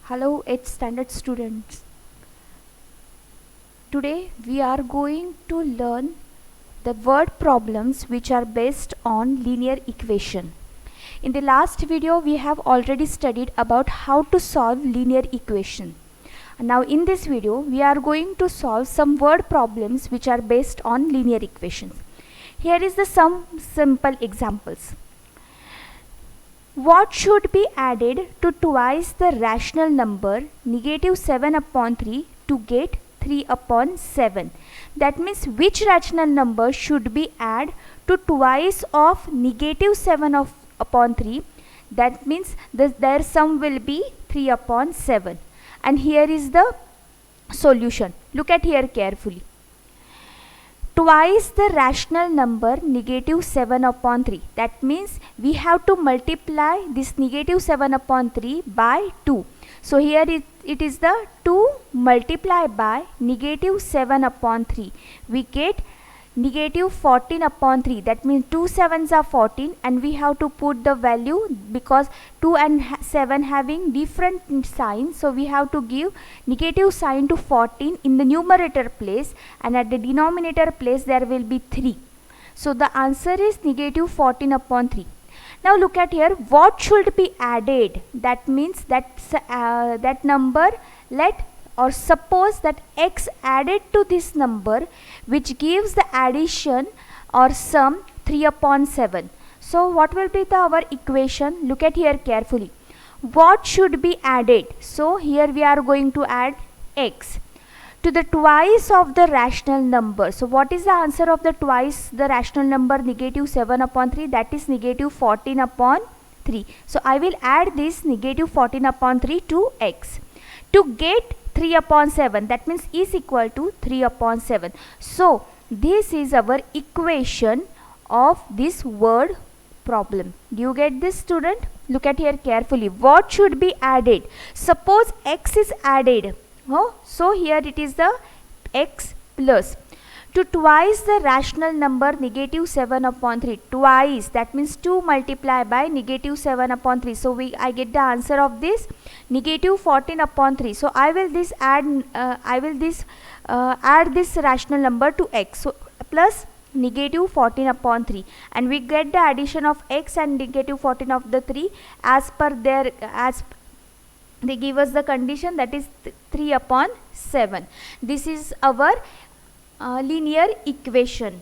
Hello 8th standard students. Today we are going to learn the word problems which are based on linear equation. In the last video we have already studied about how to solve linear equation. Now in this video we are going to solve some word problems which are based on linear equations. Here is some simple examples. What should be added to twice the rational number -7/3 to get 3/7? That means which rational number should be added to twice of -7/3? That means their sum will be 3/7. And here is the solution. Look at here carefully. Twice the rational number -7/3. That means we have to multiply this -7/3 by 2. So here it is the 2 multiplied by -7/3. We get -14/3. That means 2 sevens are 14, and we have to put the value because 2 and 7 having different signs, so we have to give negative sign to 14 in the numerator place, and at the denominator place there will be 3. So the answer is -14/3. Now look at here, what should be added? That means that number, or suppose that x added to this number, which gives the addition or sum 3/7. So what will be our equation? Look at here carefully. What should be added? So here we are going to add x to the twice of the rational number. So what is the answer of the twice the rational number -7/3? That is -14/3. So I will add this -14/3 to x to get 3/7. That means is equal to 3/7. So this is our equation of this word problem. Do you get this, student? Look at here carefully. What should be added? Suppose x is added. So here it is the x plus to twice the rational number -7/3. Twice, that means 2 multiplied by -7/3. So I get the answer of this -14/3. So I will add this rational number to x. So plus -14/3, and we get the addition of x and -14 of the 3 as per they give us the condition, that is 3/7. This is our linear equation.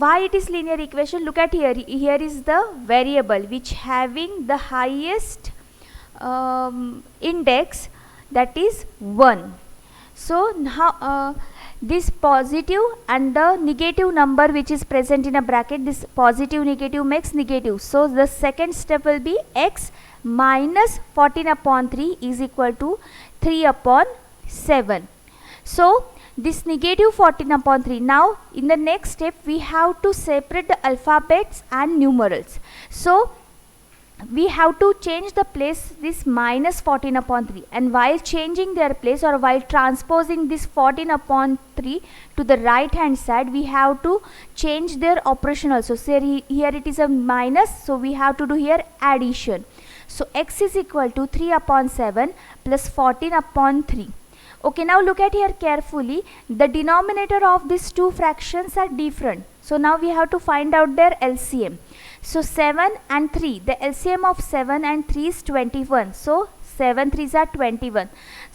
Why it is linear equation? Look at here. Here is the variable which having the highest index, that is 1. So now this positive and the negative number which is present in a bracket, this positive negative makes negative. So the second step will be x minus 14/3 is equal to 3/7. So this -14/3. Now in the next step we have to separate the alphabets and numerals. So we have to change the place this -14/3, and while changing their place, or while transposing this 14/3 to the right hand side, we have to change their operation also. So here it is a minus, so we have to do here addition. So x is equal to 3/7 plus 14/3. Okay, now look at here carefully. The denominator of these two fractions are different. So now we have to find out their LCM. So 7 and 3, the LCM of 7 and 3 is 21. So 7 3s are 21.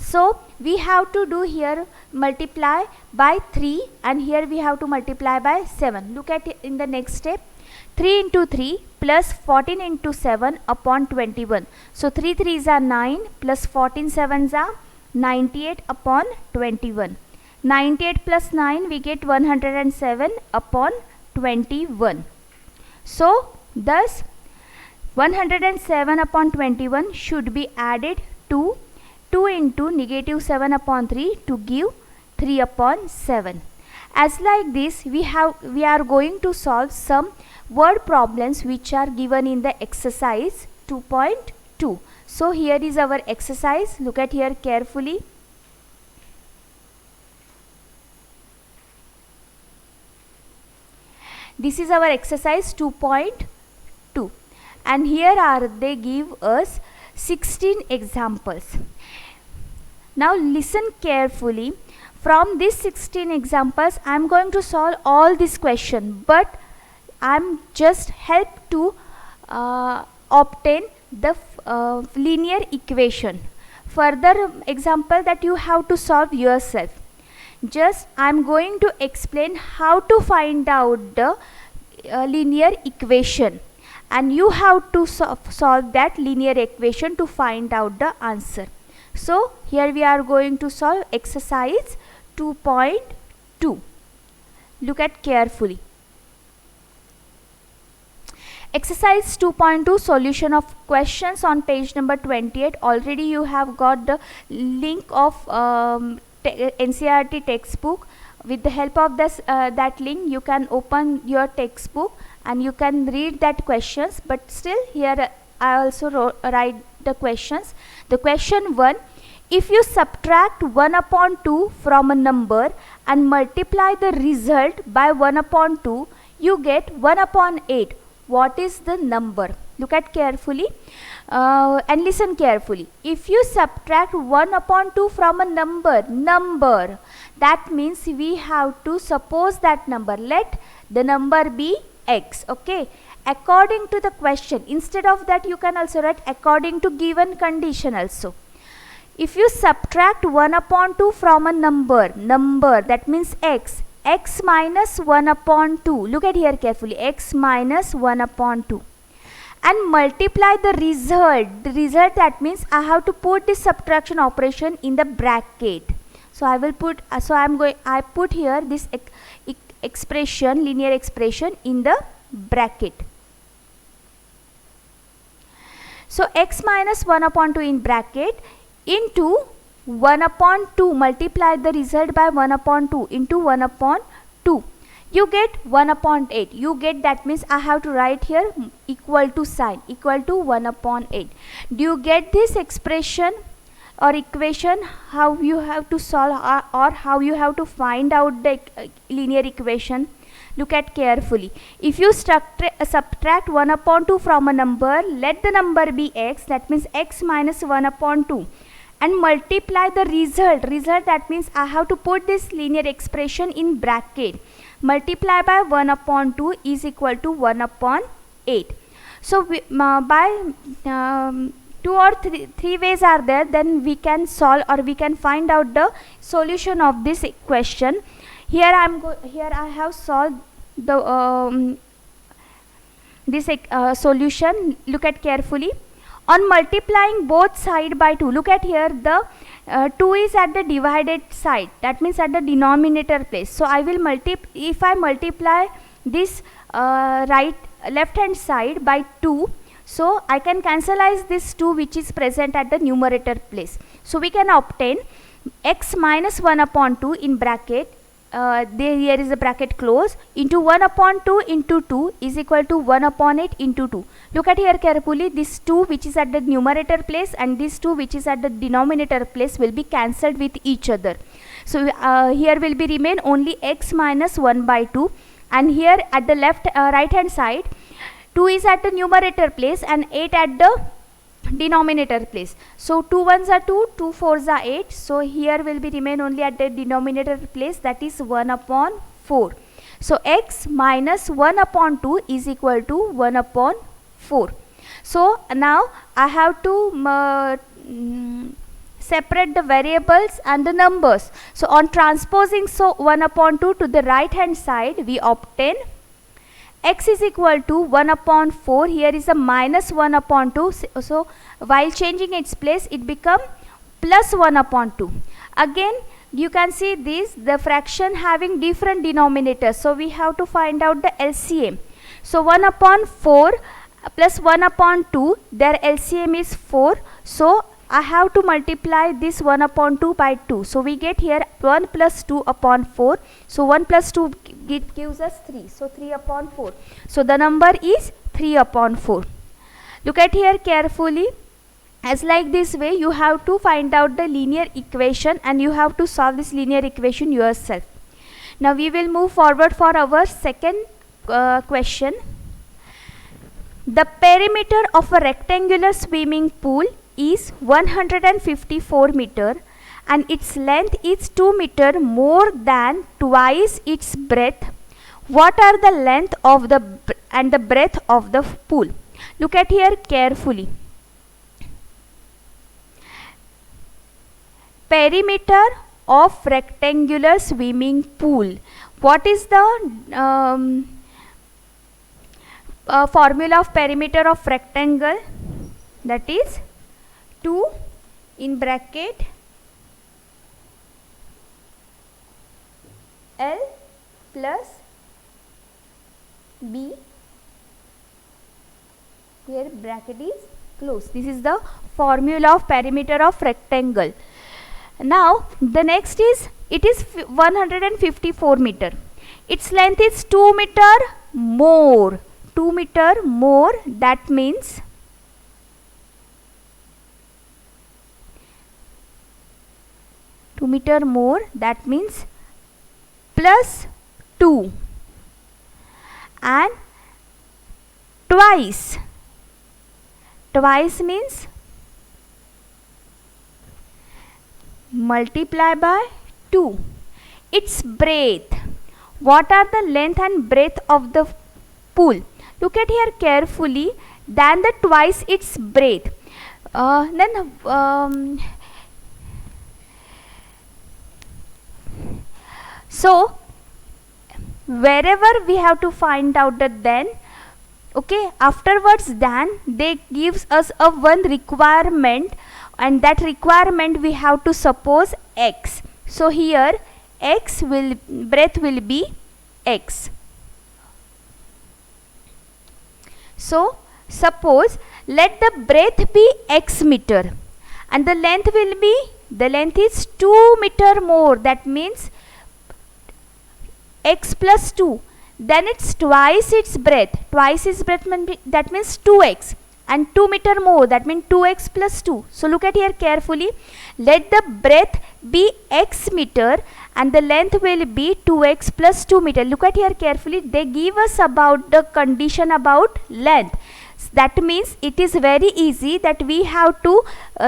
So we have to do here multiply by 3, and here we have to multiply by 7. Look at it in the next step. 3 into 3 plus 14 into 7 upon 21. So 3 3s are 9 plus 14 7s are 98 upon 21. 98 plus 9 we get 107 upon 21. So thus 107 upon 21 should be added to 2 into -7/3 to give 3/7. As like this we are going to solve some word problems which are given in the exercise 2.2. So here is our exercise. Look at here carefully. This is our exercise 2.2, and here they give us 16 examples. Now listen carefully. From these 16 examples, I am going to solve all these questions, but I am just help to obtain the linear equation. Further example that you have to solve yourself. Just I am going to explain how to find out the linear equation, and you have to solve that linear equation to find out the answer. So here we are going to solve exercise 2.2. Look at carefully. Exercise 2.2, solution of questions on page number 28. Already you have got the link of NCERT textbook. With the help of this that link, you can open your textbook and you can read that questions. But still, here I also write the questions. The question 1: if you subtract 1 upon 2 from a number and multiply the result by 1 upon 2, you get 1 upon 8. What is the number? Look at carefully and listen carefully. If you subtract 1 upon 2 from a number, that means we have to suppose that number. Let the number be x. Okay. According to the question, instead of that you can also write according to given condition also. If you subtract 1 upon 2 from a number, that means x minus 1 upon 2. Look at here carefully, x minus 1 upon 2. And multiply the result. The result, that means I have to put this subtraction operation in the bracket. So I will put, I put here this expression, linear expression in the bracket. So x minus 1 upon 2 in bracket into 1 upon 2, multiply the result by 1 upon 2 into 1 upon 2. You get 1 upon 8. You get, that means I have to write here equal to sign, equal to 1 upon 8. Do you get this expression or equation, how you have to solve or how you have to find out the linear equation? Look at carefully. If you subtract 1 upon 2 from a number, let the number be x, that means x minus 1 upon 2. And multiply the result. That means I have to put this linear expression in bracket. Multiply by 1 upon 2 is equal to 1 upon 8. So by 2 or 3 ways are there, then we can solve or we can find out the solution of this question. Here I have solved the this solution. Look at carefully. On multiplying both side by 2, look at here, the 2 is at the divided side, that means at the denominator place. So I will if I multiply this left hand side by 2, so I can cancelize this 2 which is present at the numerator place. So we can obtain x minus 1 upon 2 in bracket, here is a bracket close, into 1 upon 2 into 2 is equal to 1 upon 8 into 2. Look at here carefully, this 2 which is at the numerator place and this 2 which is at the denominator place will be cancelled with each other. So here will be remain only x minus 1 by 2, and here at the left right hand side 2 is at the numerator place and 8 at the denominator place. So 2 1s are 2, 2 4s are 8. So here will be remain only at the denominator place, that is 1 upon 4. So x minus 1 upon 2 is equal to 1 upon 4. So now I have to separate the variables and the numbers. So on transposing 1 upon 2 to the right hand side, we obtain x is equal to 1 upon 4. Here is a minus 1 upon 2. So while changing its place, it become plus 1 upon 2. Again, you can see this, the fraction having different denominators. So we have to find out the LCM. So 1 upon 4 plus 1 upon 2, their LCM is 4. So I have to multiply this 1 upon 2 by 2. So we get here 1 plus 2 upon 4. So 1 plus 2 gives us 3. So 3 upon 4. So the number is 3 upon 4. Look at here carefully. As like this way, you have to find out the linear equation and you have to solve this linear equation yourself. Now we will move forward for our second question. The perimeter of a rectangular swimming pool is 154 meter and its length is 2 meter more than twice its breadth, what are the length of the and the breadth of the pool? Look at here carefully. Perimeter of rectangular swimming pool. What is the formula of perimeter of rectangle? That is 2 in bracket L plus B, here bracket is closed. This is the formula of perimeter of rectangle. Now the next is, it is 154 meter. Its length is 2 meter more. 2 meter more, that means plus 2 and twice means multiply by 2. Its breadth, what are the length and breadth of the pool? Look at here carefully, than the twice its breadth. So wherever we have to find out the then, okay, afterwards then they gives us a one requirement, and that requirement we have to suppose x. So here breadth will be x. So suppose let the breadth be x meter and the length is 2 meter more, that means x plus 2, then it's twice its breadth. Twice its breadth, that means 2x, and 2 meter more, that means 2x plus 2. So look at here carefully, let the breadth be x meter and the length will be 2x plus 2 meter. Look at here carefully, they give us about the condition about length. That means it is very easy that we have to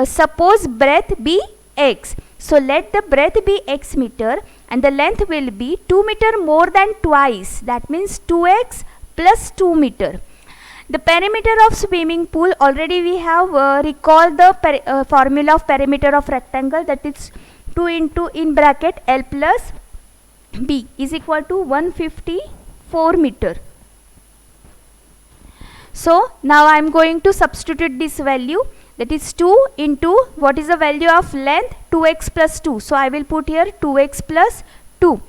suppose breadth be x. So let the breadth be x meter and the length will be 2 meter more than twice, that means 2x plus 2 meter. The perimeter of swimming pool, already we have recalled the formula of perimeter of rectangle, that is 2 into in bracket L plus B is equal to 154 meter. So now I am going to substitute this value, that is 2 into what is the value of length, 2x plus 2. So I will put here 2x plus 2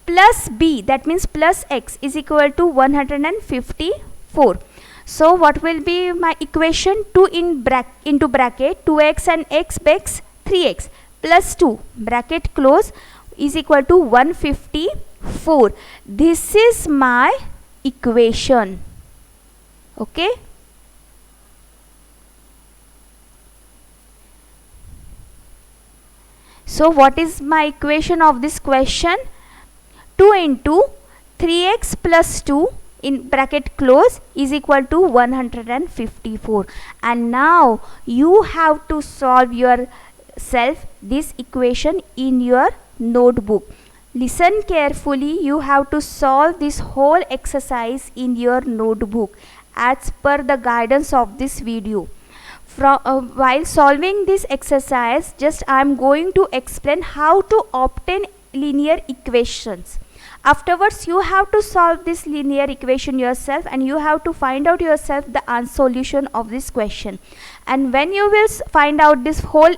plus b, that means plus x, is equal to 154. So what will be my equation? 2 into bracket 2x and x makes 3x plus 2 bracket close is equal to 154. This is my equation. Okay. So what is my equation of this question? 2 into 3x plus 2 in bracket close is equal to 154. And now you have to solve yourself this equation in your notebook. Listen carefully, you have to solve this whole exercise in your notebook as per the guidance of this video. While solving this exercise, just I am going to explain how to obtain linear equations. Afterwards you have to solve this linear equation yourself and you have to find out yourself the solution of this question. And when you will find out this whole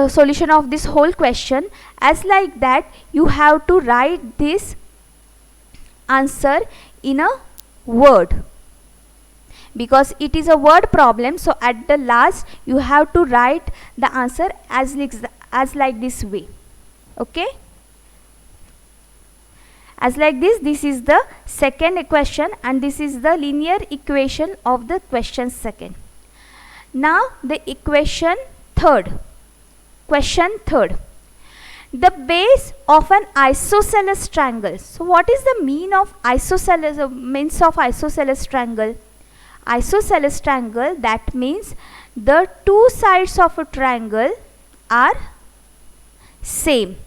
solution of this whole question, as like that you have to write this answer in a word, because it is a word problem. So at the last you have to write the answer as like this way. Okay, as like this. This is the second question and this is the linear equation of the question second. Now the equation third. Question third. The base of an isosceles triangle. So what is the mean of isosceles triangle? isosceles triangle, that means the two sides of a triangle are same.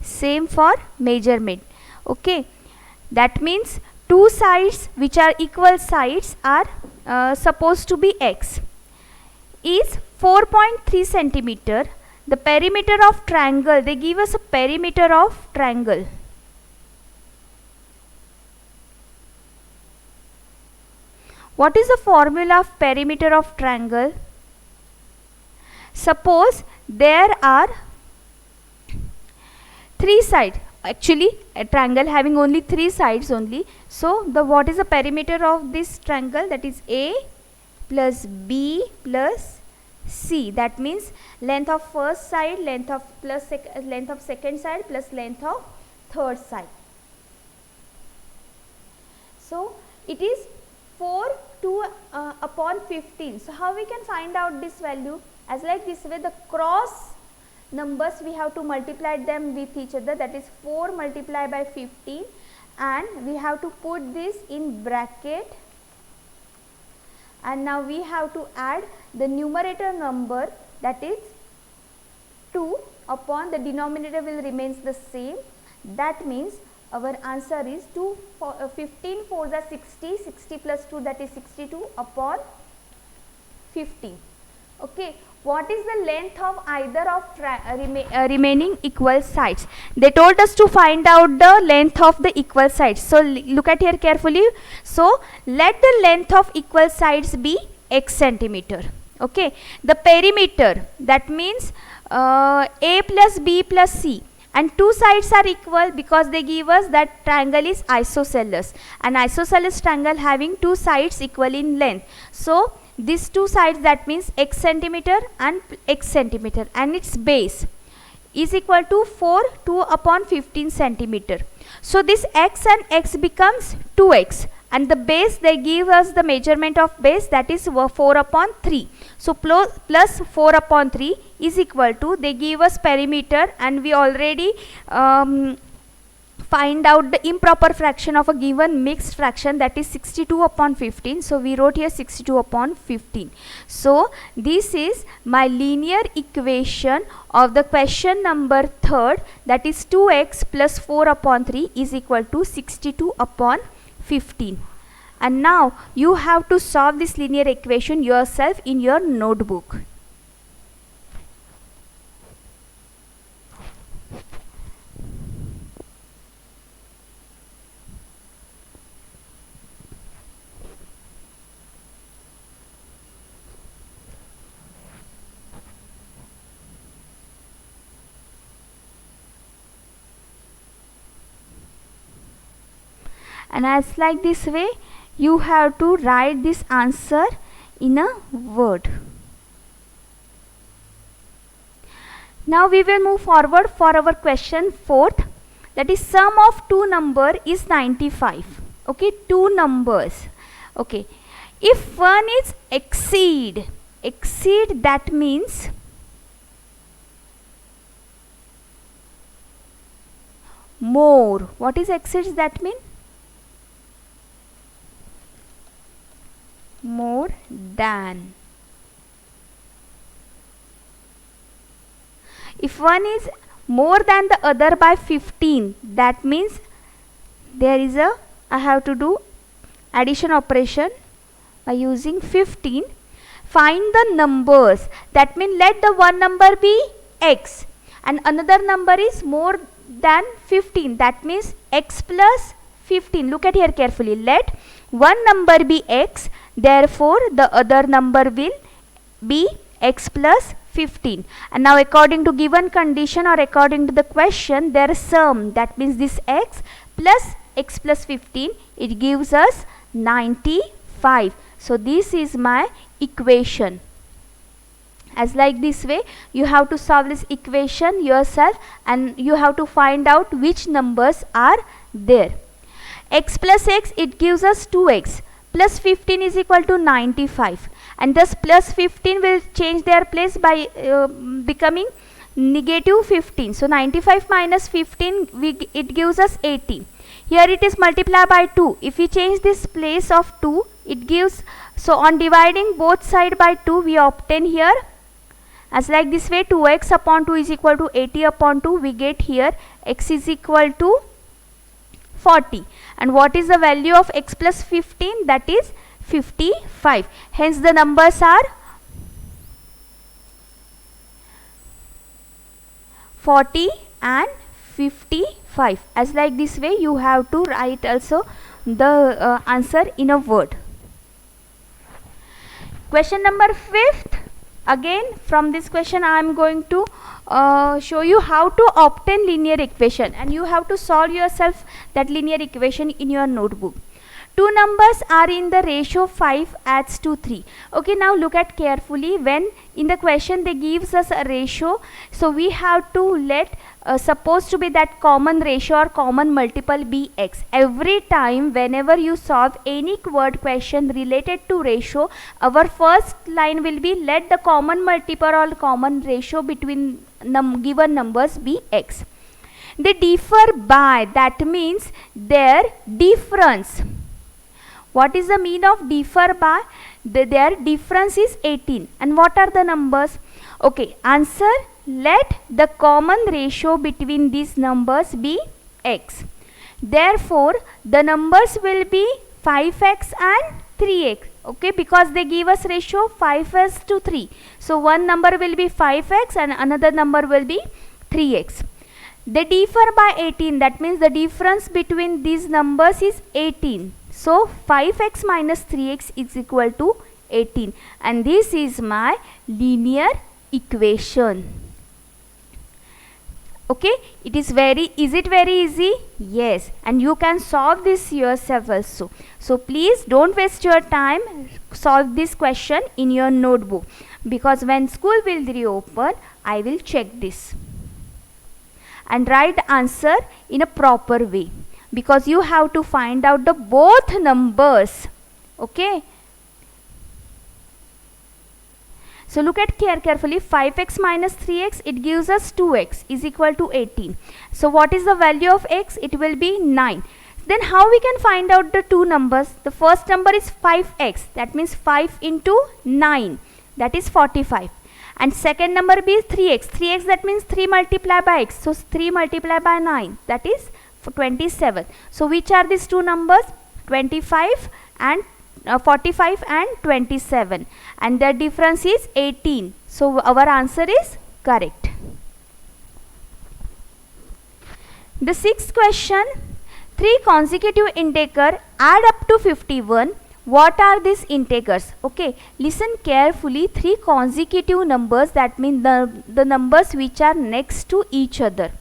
Same for measurement. Okay, that means two sides which are equal sides are supposed to be x. Is 4.3 centimeter. The perimeter of triangle, they give us a perimeter of triangle. What is the formula of perimeter of triangle? Suppose there are three sides. Actually, a triangle having only three sides only. So, what is the perimeter of this triangle? That is A plus B plus C. That means length of first side, length of length of second side plus length of third side. So, it is 4 upon 15. So, how we can find out this value? As like this way, the cross numbers we have to multiply them with each other, that is 4 multiplied by 15, and we have to put this in bracket, and now we have to add the numerator number, that is 2 upon the denominator will remains the same. That means our answer is 15 4s are 60, 60 plus 2, that is 62 upon 15. Okay, what is the length of either of remaining equal sides? They told us to find out the length of the equal sides. So, look at here carefully. So, let the length of equal sides be x centimeter. Okay, the perimeter, that means A plus B plus C, and two sides are equal because they give us that triangle is isosceles, and isosceles triangle having two sides equal in length. So, these two sides, that means x centimeter and x centimeter, and its base is equal to 2 upon 15 centimeter. So, this x and x becomes 2x, and the base they give us the measurement of base, that is 4 upon 3. So, plus 4 upon 3 is equal to, they give us perimeter, and we already find out the improper fraction of a given mixed fraction, that is 62 upon 15. So, we wrote here 62 upon 15. So, this is my linear equation of the question number 3rd, that is 2x plus 4 upon 3 is equal to 62 upon 15. And now, you have to solve this linear equation yourself in your notebook. And as like this way, you have to write this answer in a word. Now we will move forward for our question 4th, that is sum of two number is 95. Okay, two numbers. Okay, if one is exceed, that means more. What is exceeds, that mean? More than. If one is more than the other by 15, that means there is a, I have to do addition operation by using 15. Find the numbers, that means let the one number be x and another number is more than 15, that means x plus 15. Look at here carefully, let one number be x, therefore the other number will be x plus 15. And now according to given condition or according to the question, their sum, that means this x plus 15, it gives us 95. So this is my equation. As like this way, you have to solve this equation yourself and you have to find out which numbers are there. X plus x, it gives us 2x, plus 15 is equal to 95, and thus plus 15 will change their place by becoming negative 15. So 95 minus 15, it gives us 18. Here it is multiplied by 2. If we change this place of 2, it gives, so on dividing both side by 2, we obtain here as like this way, 2x upon 2 is equal to 80 upon 2. We get here x is equal to 40. And what is the value of x plus 15? That is 55. Hence the numbers are 40 and 55. As like this way, you have to write also the answer in a word. Question number 5th. Again, from this question I am going to show you how to obtain linear equation, and you have to solve yourself that linear equation in your notebook. Two numbers are in the ratio 5 adds to 3. Okay, now look at carefully. When in the question they gives us a ratio, so we have to let supposed to be that common ratio or common multiple be x. Every time whenever you solve any word question related to ratio, our first line will be let the common multiple or common ratio between given numbers be x. They differ by, that means their difference. What is the mean of differ by? Their difference is 18. And what are the numbers? Okay, answer, let the common ratio between these numbers be x. Therefore, the numbers will be 5x and 3x. Okay, because they give us ratio 5x to 3. So, one number will be 5x and another number will be 3x. They differ by 18. That means the difference between these numbers is 18. So 5x minus 3x is equal to 18, and this is my linear equation. Okay, it is is it very easy? Yes, and you can solve this yourself also. So please don't waste your time, solve this question in your notebook, because when school will reopen, I will check this and write answer in a proper way, because you have to find out the both numbers. Okay, so look at carefully. 5x minus 3x, it gives us 2x is equal to 18. So what is the value of x? It will be 9. Then how we can find out the two numbers? The first number is 5x, that means 5 into 9, that is 45. And second number be 3x. 3x, that means 3 multiplied by x. So 3 multiplied by 9, that is 27. So which are these two numbers? 25 and 45 and 27, and the difference is 18. So our answer is correct. The sixth question, 3 consecutive integers add up to 51. What are these integers? Okay, listen carefully. 3 consecutive numbers, that means the numbers which are next to each other.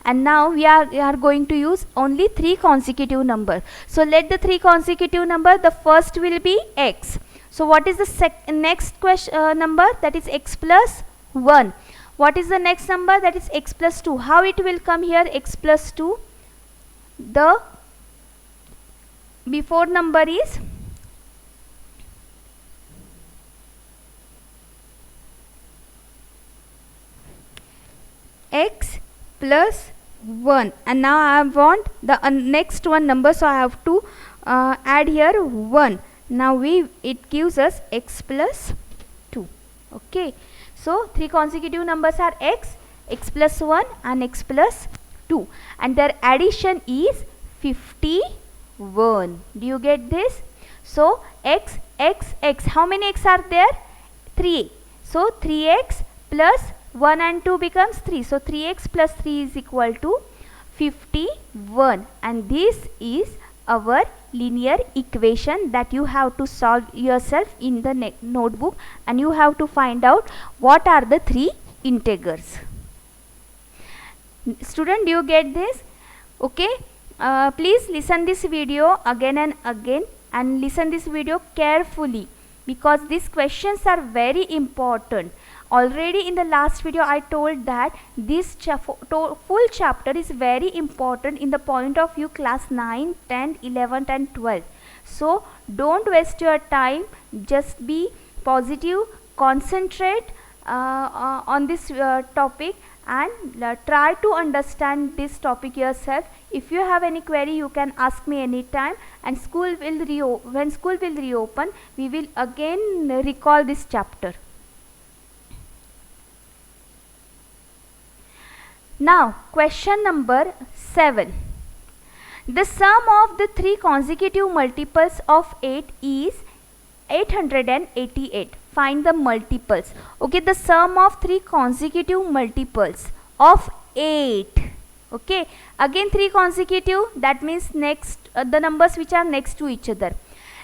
And now we are going to use only 3 consecutive numbers. So let the 3 consecutive number, the first will be x. So what is the next number? That is x plus 1. What is the next number? That is x plus 2. How it will come here? X plus 2. The before number is x plus 1, and now I want the next one number, so I have to add here 1. Now it gives us x plus 2. Okay, so 3 consecutive numbers are x plus 1 and x plus 2, and their addition is 51. Do you get this? So x, how many x are there? 3. So 3x plus 1 and 2 becomes 3. So 3x plus 3 is equal to 51, and this is our linear equation that you have to solve yourself in the notebook, and you have to find out what are the 3 integers. Student, do you get this? Okay, please listen this video again and again, and listen this video carefully, because these questions are very important. Already in the last video I told that this full chapter is very important in the point of view class 9, 10, 11 and 12. So don't waste your time, just be positive, concentrate on this topic, and try to understand this topic yourself. If you have any query, you can ask me anytime, and when school will reopen, we will again recall this chapter. Now question number 7. The sum of the three consecutive multiples of 8 is 888. Find the multiples. Okay, the sum of three consecutive multiples of 8. Okay, again 3 consecutive, that means next the numbers which are next to each other.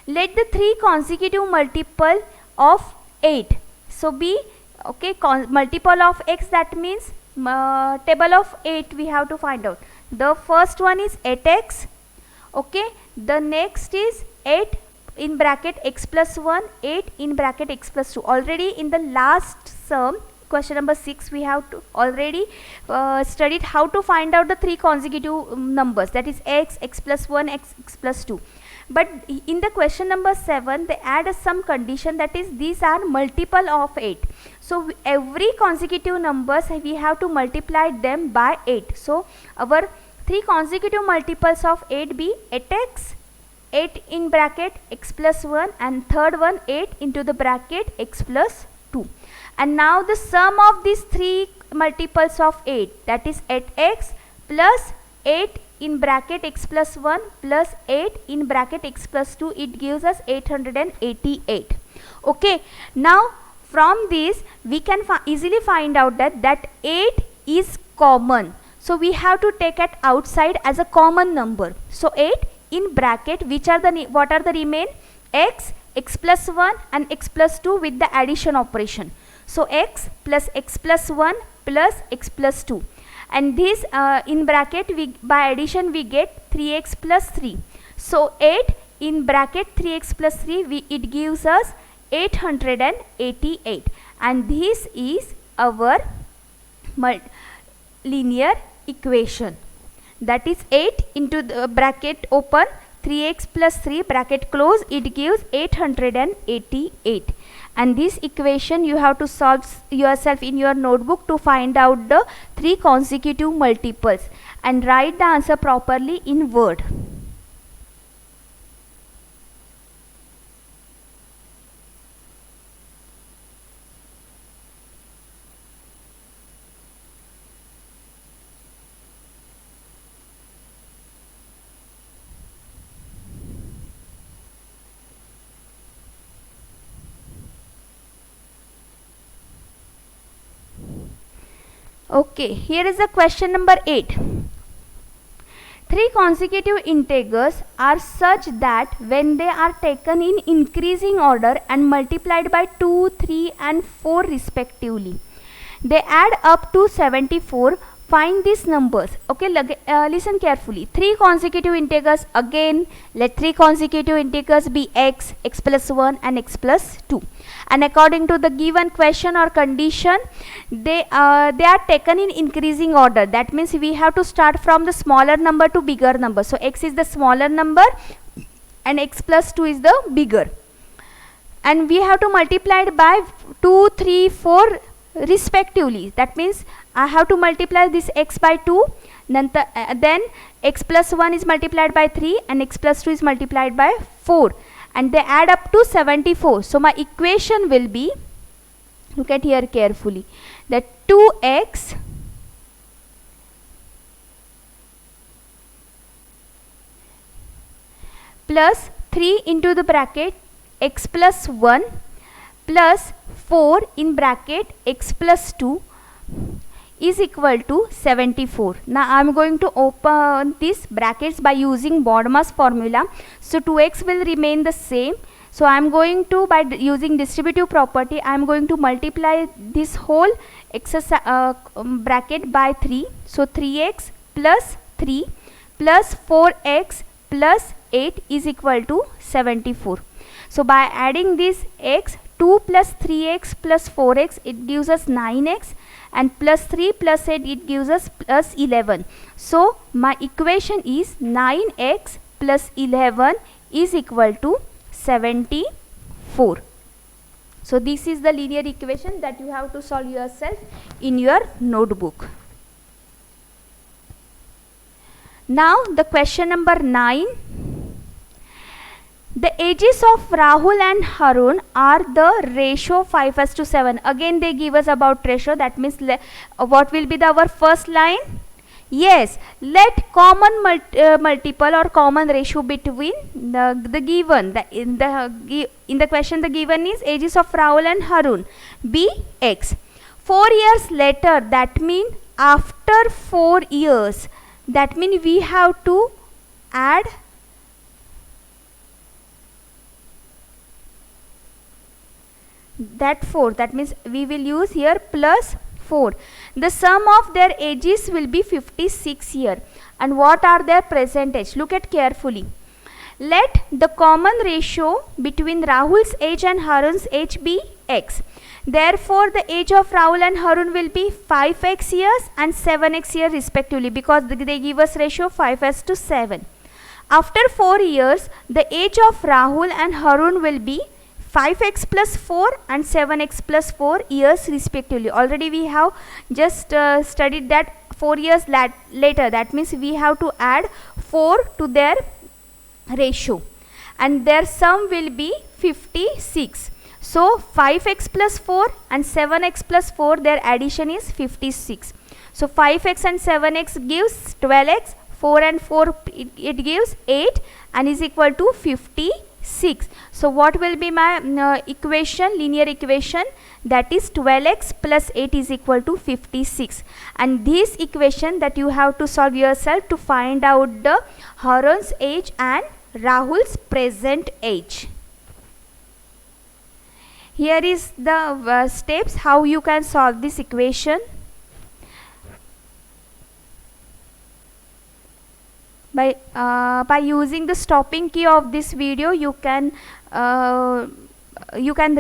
Let the 3 consecutive multiple of 8 so be, okay, multiple of x, that means table of 8 we have to find out. The first one is 8x. Okay, the next is 8 in bracket x plus 1, 8 in bracket x plus 2. Already in the last sum, question number 6, we have to already studied how to find out the 3 consecutive numbers, that is x, x plus 1, x plus 2. But in the question number 7, they add some condition, that is these are multiple of 8. So every consecutive numbers we have to multiply them by 8. So our 3 consecutive multiples of 8 be 8x, 8 in bracket x plus 1, and third one 8 into the bracket x plus 2. And now the sum of these 3 multiples of 8, that is 8x plus 8 in bracket x plus 1 plus 8 in bracket x plus 2, it gives us 888. Okay, now from this we can easily find out that 8 is common. So we have to take it outside as a common number. So 8 in bracket, what are the remain? X, x plus 1 and x plus 2 with the addition operation. So x plus x plus 1 plus x plus 2. And this in bracket by addition we get 3x plus 3. So 8 in bracket 3x plus 3, it gives us 888, and this is our linear equation, that is 8 into the bracket open 3x plus 3 bracket close, it gives 888. And this equation you have to solve yourself in your notebook to find out the 3 consecutive multiples and write the answer properly in Word. Okay, here is the question number 8. 3 consecutive integers are such that when they are taken in increasing order and multiplied by 2, 3 and 4 respectively, they add up to 74. Find these numbers. Okay, listen carefully. 3 consecutive integers, again let 3 consecutive integers be x, x plus 1 and x plus 2. And according to the given question or condition, they are taken in increasing order. That means we have to start from the smaller number to bigger number. So x is the smaller number and x plus 2 is the bigger. And we have to multiply it by 2, 3, 4 respectively. That means I have to multiply this x by 2, then x plus 1 is multiplied by 3 and x plus 2 is multiplied by 4, and they add up to 74. So my equation will be, look at here carefully, that 2x plus 3 into the bracket x plus 1 plus 4 in bracket x plus 2 is equal to 74. Now I am going to open these brackets by using BODMAS formula. So 2x will remain the same. So I am going to, by using distributive property, I am going to multiply this whole bracket by 3. So 3x plus 3 plus 4x plus 8 is equal to 74. So by adding this x, 2 plus 3x plus 4x, it gives us 9x, and plus 3 plus 8, it gives us plus 11. So my equation is 9x plus 11 is equal to 74. So this is the linear equation that you have to solve yourself in your notebook. Now the question number 9. The ages of Rahul and Harun are the ratio 5:7. Again they give us about ratio. That means what will be our first line? Yes, let common multiple or common ratio between the given. In the question the given is ages of Rahul and Harun be x. 4 years later, that means after 4 years, that means we have to add that 4, that means we will use here plus 4. The sum of their ages will be 56 years. And what are their present age? Look at carefully. Let the common ratio between Rahul's age and Harun's age be x. Therefore, the age of Rahul and Harun will be 5x years and 7x years respectively, because they give us ratio 5:7. After 4 years, the age of Rahul and Harun will be 5x plus 4 and 7x plus 4 years respectively. Already we have just studied that 4 years later. That means we have to add 4 to their ratio. And their sum will be 56. So 5x plus 4 and 7x plus 4, their addition is 56. So 5x and 7x gives 12x. 4 and 4 it gives 8 and is equal to 56. So what will be my equation, linear equation? That is 12x plus 8 is equal to 56. And this equation that you have to solve yourself to find out the Harun's age and Rahul's present age. Here is the steps how you can solve this equation. By using the stopping key of this video, you can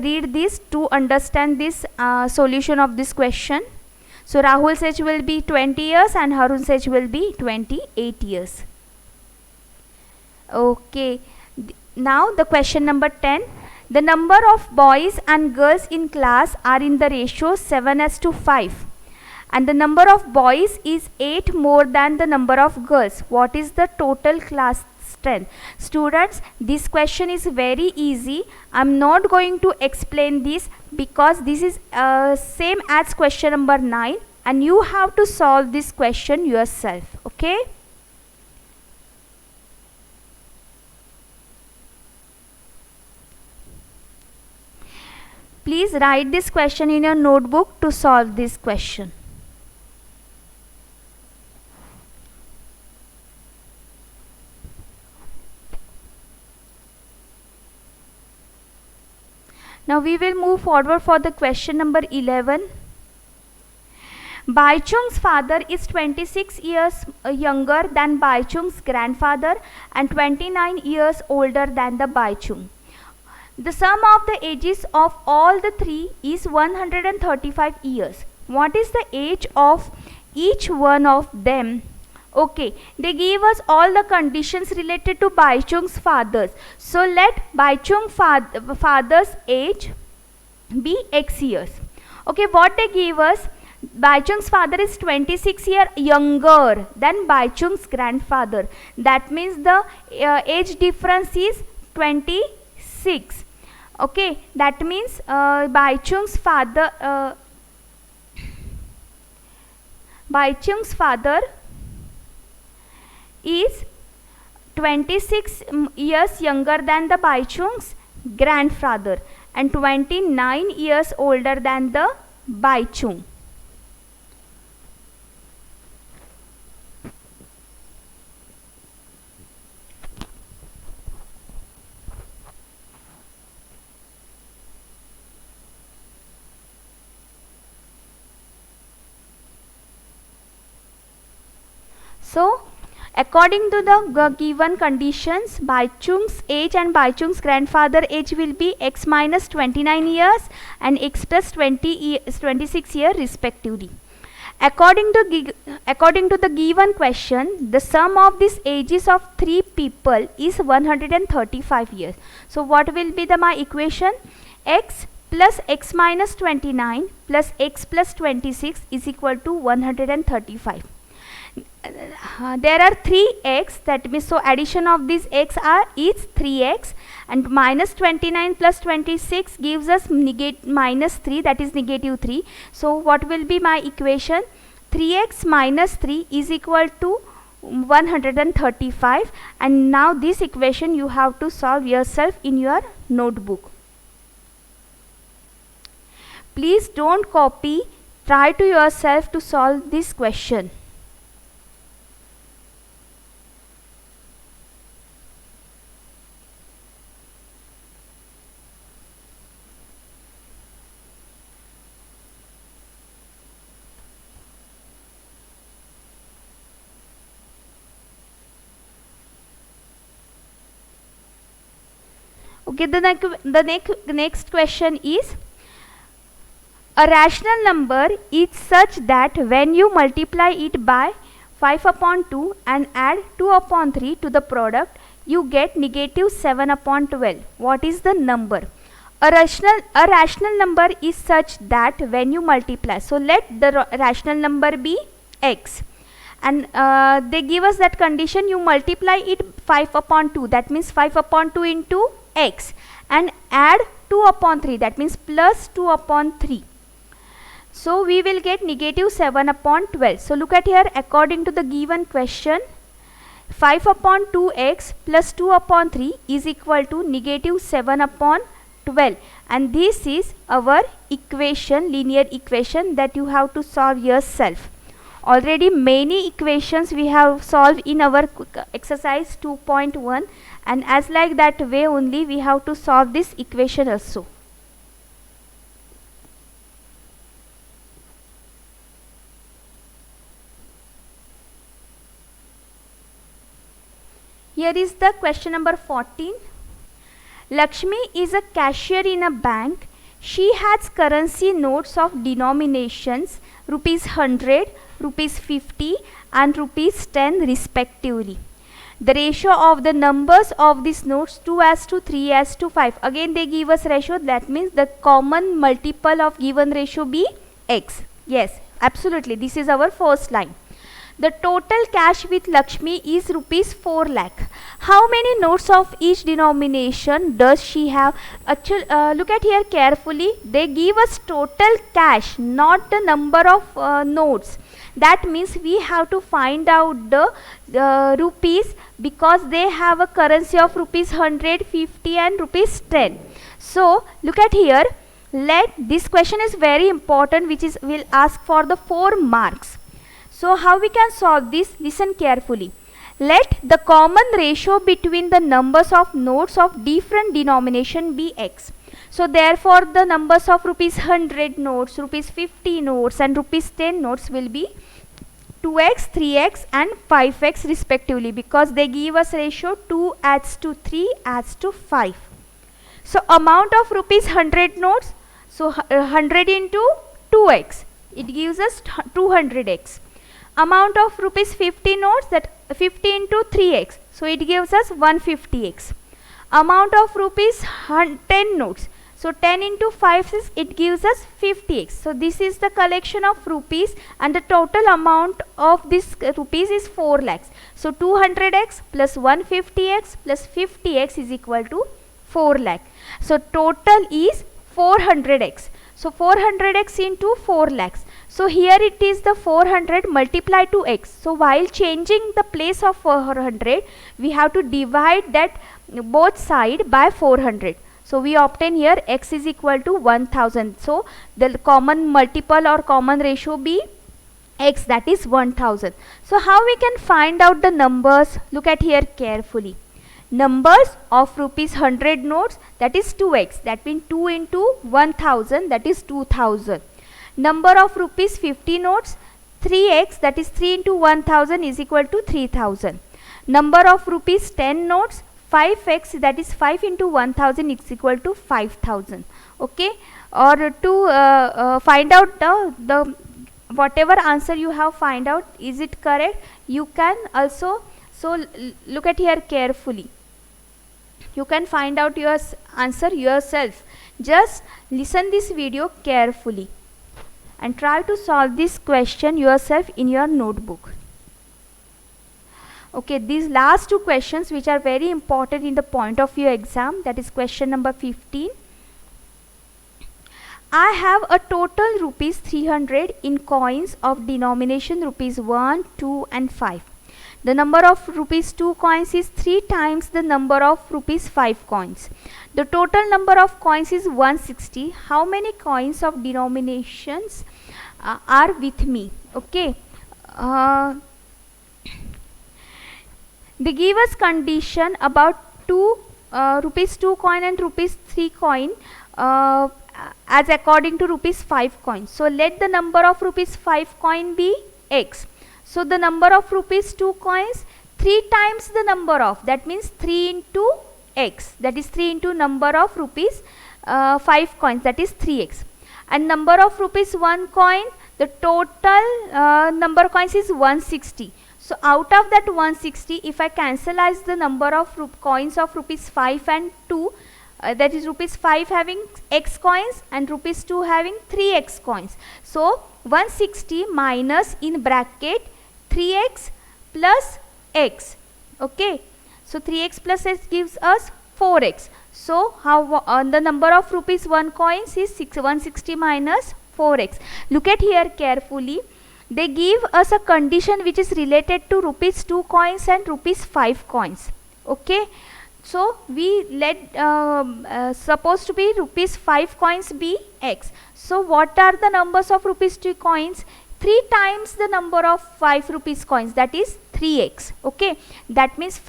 read this to understand this solution of this question. So Rahul's age will be 20 years and Harun's age will be 28 years. Okay, now the question number 10. The number of boys and girls in class are in the ratio 7:5. And the number of boys is 8 more than the number of girls. What is the total class strength? Students, this question is very easy. I am not going to explain this because this is same as question number 9 and you have to solve this question yourself. Okay? Please write this question in your notebook to solve this question. Now we will move forward for the question number 11. Baichung's father is 26 years younger than Baichung's grandfather and 29 years older than the Baichung. The sum of the ages of all the three is 135 years. What is the age of each one of them? Okay, they gave us all the conditions related to Baichung's fathers. So let Baichung father's age be x years. Okay, what they gave us? Baichung's father is 26 years younger than Baichung's grandfather. That means the age difference is 26. Okay, that means Baichung's father is 26 years younger than the Baichung's grandfather and 29 years older than the Baichung. So, according to the given conditions, Baichung's age and Baichung's grandfather age will be x minus 29 years and x plus 26 years respectively. According to the given question, the sum of these ages of three people is 135 years. So what will be my equation? X plus x minus 29 plus x plus 26 is equal to 135. There are 3x, that means so addition of these x is 3x, and minus 29 plus 26 gives us minus 3, that is negative 3. So what will be my equation? 3x minus 3 is equal to 135, and now this equation you have to solve yourself in your notebook. Please don't copy, try to yourself to solve this question. Okay, the next question is, a rational number is such that when you multiply it by 5 upon 2 and add 2 upon 3 to the product, you get negative 7 upon 12. What is the number? A rational number is such that when you multiply, so let the rational number be x, and they give us that condition, you multiply it 5 upon 2, that means 5 upon 2 into x, and add 2 upon 3, that means plus 2 upon 3. So we will get negative 7 upon 12. So look at here, according to the given question, 5 upon 2x plus 2 upon 3 is equal to negative 7 upon 12, and this is our equation, linear equation, that you have to solve yourself. Already many equations we have solved in our exercise 2.1, and as like that way only we have to solve this equation also. Here is the question number 14. Lakshmi is a cashier in a bank. She has currency notes of denominations rupees 100, rupees 50 and rupees 10 respectively. The ratio of the numbers of these notes 2:3:5. Again they give us ratio, that means the common multiple of given ratio be x. Yes, absolutely, this is our first line. The total cash with Lakshmi is rupees 4 lakh. How many notes of each denomination does she have? Actually, look at here carefully. They give us total cash, not the number of notes. That means we have to find out the rupees, because they have a currency of rupees 100, 50 and rupees 10. So look at here. This question is very important, which is will ask for the 4 marks. So how we can solve this? Listen carefully. Let the common ratio between the numbers of notes of different denomination be x. So therefore the numbers of rupees 100 notes, rupees 50 notes and rupees 10 notes will be 2x, 3x and 5x respectively, because they give us ratio 2 adds to 3 adds to 5. So amount of rupees 100 notes, so 100 into 2x, it gives us 200x. Amount of rupees 50 notes, that 50 into 3x, so it gives us 150x. Amount of rupees 10 notes, so 10 into 5 is, it gives us 50x. So this is the collection of rupees, and the total amount of this rupees is 4 lakhs. So 200x plus 150x plus 50x is equal to 4 lakh. So total is 400x. So 400x into 4 lakhs. So here it is the 400 multiplied to x. So while changing the place of 400, we have to divide that both side by 400. So we obtain here x is equal to 1000. So the common multiple or common ratio be x, that is 1000. So how we can find out the numbers? Look at here carefully. Numbers of rupees 100 notes, that is 2x, that means 2 into 1000, that is 2000. Number of rupees 50 notes, 3x, that is 3 into 1000 is equal to 3000. Number of rupees 10 notes, 5x, that is 5 into 1000 is equal to 5000. Okay, or to find out the whatever answer you have find out, is it correct, you can also, so look at here carefully. you can find out your answer yourself. Just listen this video carefully and try to solve this question yourself in your notebook. Okay, these last two questions which are very important in the point of view exam, that is question number 15. I have a total rupees 300 in coins of denomination rupees 1, 2 and 5. The number of rupees 2 coins is 3 times the number of rupees 5 coins. The total number of coins is 160. How many coins of denominations are with me? Okay. They give us condition about rupees 2 coin and rupees 3 coin as according to rupees 5 coins. So let the number of rupees 5 coin be x. So the number of rupees 2 coins 3 times the number of, that means 3 into x, that is 3 into number of rupees 5 coins, that is 3x. And number of rupees 1 coin, the total number of coins is 160. So out of that 160, if I cancelize the number of coins of rupees 5 and 2, that is rupees 5 having x coins and rupees 2 having 3x coins. So 160 minus in bracket 3x plus x. Okay. So 3x plus x gives us 4x. So how the number of rupees 1 coins is 160 minus 4x. Look at here carefully. They give us a condition which is related to rupees 2 coins and rupees 5 coins. Okay. So we let supposed to be rupees 5 coins be x. So what are the numbers of rupees 2 coins? 3 times the number of 5 rupees coins, that is 3x. Okay. That means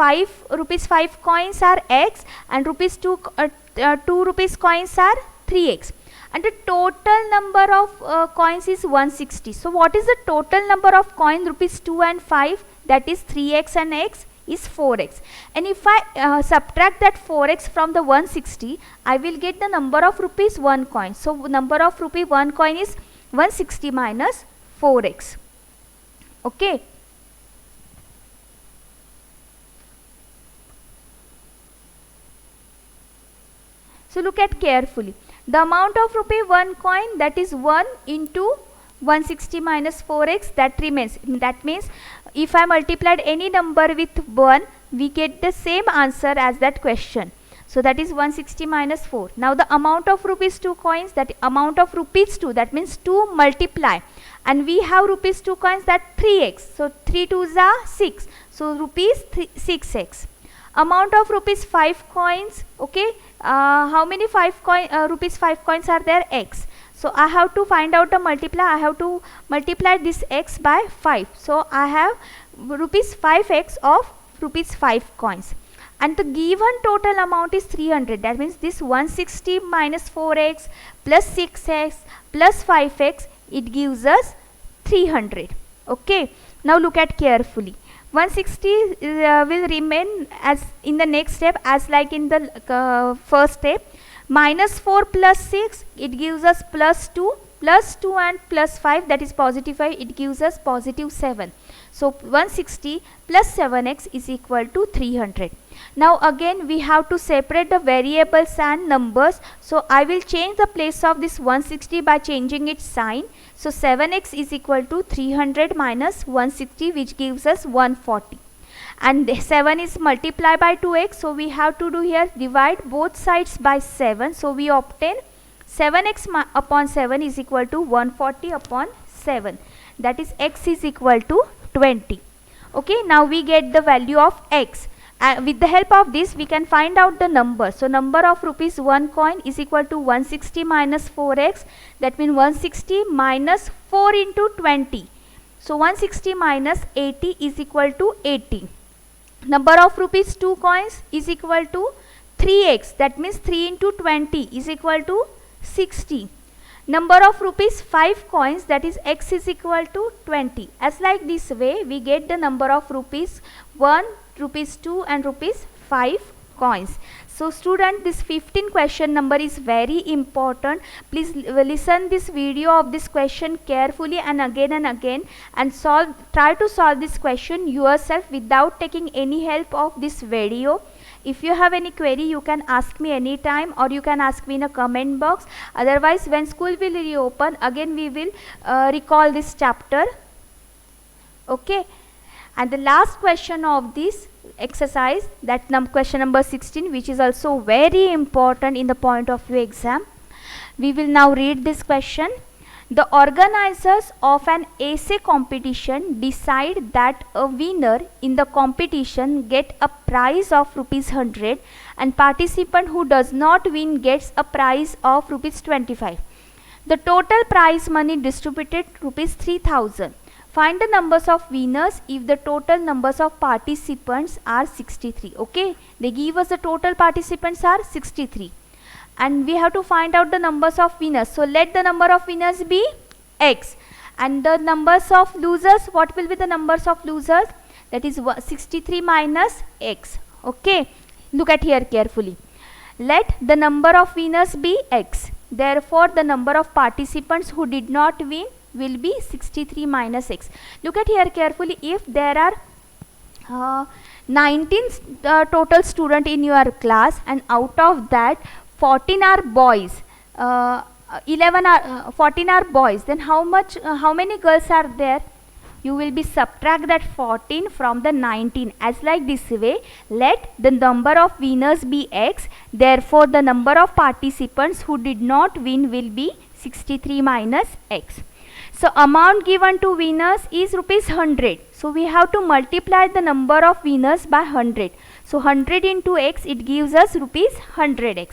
rupees 5 coins are x and rupees 2 rupees coins are 3x. And the total number of coins is 160. So what is the total number of coin rupees 2 and 5? That is 3x and x is 4x. And if I subtract that 4x from the 160, I will get the number of rupees 1 coin. So number of rupee 1 coin is 160 minus 4x. Okay. So look at carefully. The amount of rupee 1 coin, that is 1 into 160 minus 4x, that remains. That means if I multiplied any number with 1, we get the same answer as that question. So that is 160 minus 4. Now the amount of rupees 2 coins, that amount of rupees 2, that means 2 multiply. And we have rupees 2 coins, that 3x. So 3 2s are 6. So rupees 6x. Amount of rupees 5 coins. Okay. How many rupees 5 coins are there? X. So I have to find out the multiply. I have to multiply this x by 5. So I have rupees 5x of rupees 5 coins. And the given total amount is 300. That means this 160 minus 4x plus 6x plus 5x, it gives us 300. Okay. Now look at carefully. 160 will remain as in the next step as like in the first step. Minus 4 plus 6, it gives us plus 2 and plus 5, that is positive 5, it gives us positive 7. So 160 plus 7x is equal to 300. Now again we have to separate the variables and numbers. So I will change the place of this 160 by changing its sign. So 7x is equal to 300 minus 160, which gives us 140. And 7 is multiplied by 2x. So we have to do here divide both sides by 7. So we obtain 7x upon 7 is equal to 140 upon 7. That is x is equal to 20. Okay. Now we get the value of x. With the help of this we can find out the number. So number of rupees 1 coin is equal to 160 minus 4x. That means 160 minus 4 into 20. So 160 minus 80 is equal to 80. Number of rupees 2 coins is equal to 3x. That means 3 into 20 is equal to 60. Number of rupees 5 coins, that is x is equal to 20. As like this way we get the number of rupees 1, rupees 2 and rupees 5 coins. So student, this 15 question number is very important. Please listen this video of this question carefully and again and try to solve this question yourself without taking any help of this video. If you have any query, you can ask me anytime, or you can ask me in a comment box. Otherwise, when school will reopen, again we will recall this chapter. Okay. And the last question of this exercise, that question number 16, which is also very important in the point of view exam. We will now read this question. The organizers of an essay competition decide that a winner in the competition get a prize of ₹100 and participant who does not win gets a prize of ₹25. The total prize money distributed ₹3,000. Find the numbers of winners if the total numbers of participants are 63. Okay, they give us the total participants are 63. And we have to find out the numbers of winners. So let the number of winners be X. And the numbers of losers, what will be the numbers of losers? That is 63 minus X. Okay. Look at here carefully. Let the number of winners be X. Therefore, the number of participants who did not win will be 63 minus X. Look at here carefully. If there are 19 total students in your class, and out of that 14 are boys, 14 are boys, then how many girls are there? You will be subtract that 14 from the 19, as like this way. Let the number of winners be X, therefore the number of participants who did not win will be 63 minus X. So amount given to winners is ₹100. So we have to multiply the number of winners by 100. So 100 into X, it gives us ₹100x.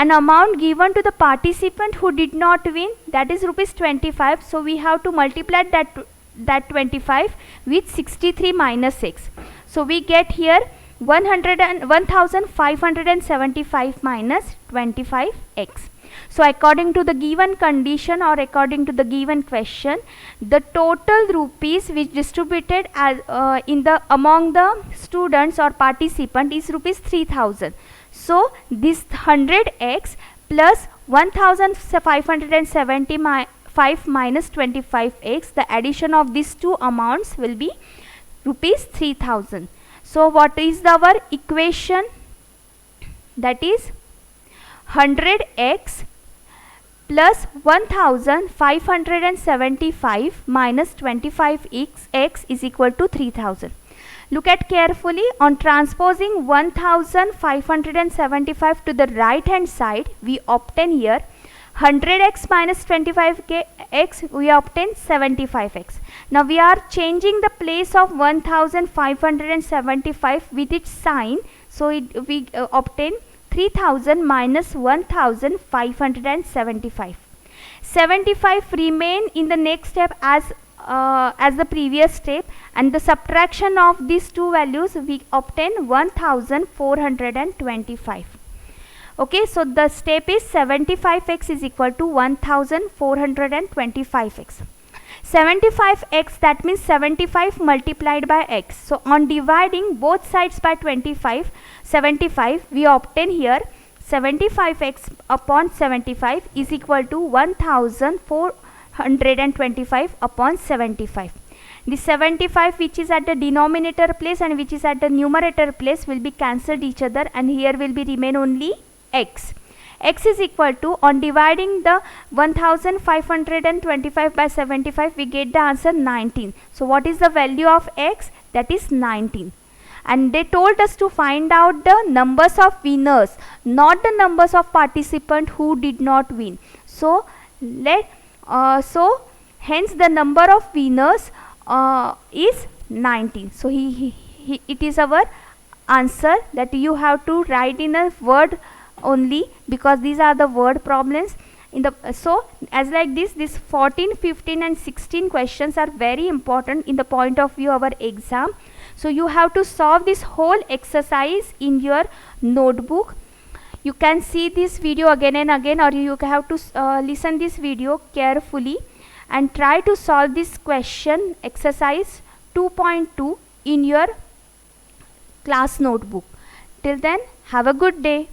An amount given to the participant who did not win, that is ₹25. So we have to multiply that 25 with 63 minus X. So we get here 1575 minus 25x. So according to the given condition, or according to the given question, the total rupees which distributed as among the students or participant is ₹3,000. So this 100x plus 1575 minus 25x, the addition of these two amounts will be ₹3,000. So what is our equation? That is 100x plus 1575 minus 25x is equal to 3000. Look at carefully. On transposing 1575 to the right hand side, we obtain here 100x minus 25x, we obtain 75x. Now we are changing the place of 1575 with its sign. So we obtain 3000 minus 1575. 75 remain in the next step as the previous step, and the subtraction of these two values, we obtain 1425. Okay, so the step is 75x is equal to 1425x. 75x, that means 75 multiplied by x. So on dividing both sides by 75, we obtain here 75x upon 75 is equal to 1425 upon 75. The 75 which is at the denominator place and which is at the numerator place will be cancelled each other, and here will be remain only x. X is equal to, on dividing the 1525 by 75, we get the answer 19. So what is the value of x? That is 19. And they told us to find out the numbers of winners, not the numbers of participants who did not win. So hence the number of winners is 19. So it is our answer, that you have to write in a word only, because these are the word problems in the so as like this 14, 15 and 16 questions are very important in the point of view of our exam. So you have to solve this whole exercise in your notebook. You can see this video again and again, or you have to listen this video carefully and try to solve this question, exercise 2.2, in your class notebook. Till then, have a good day.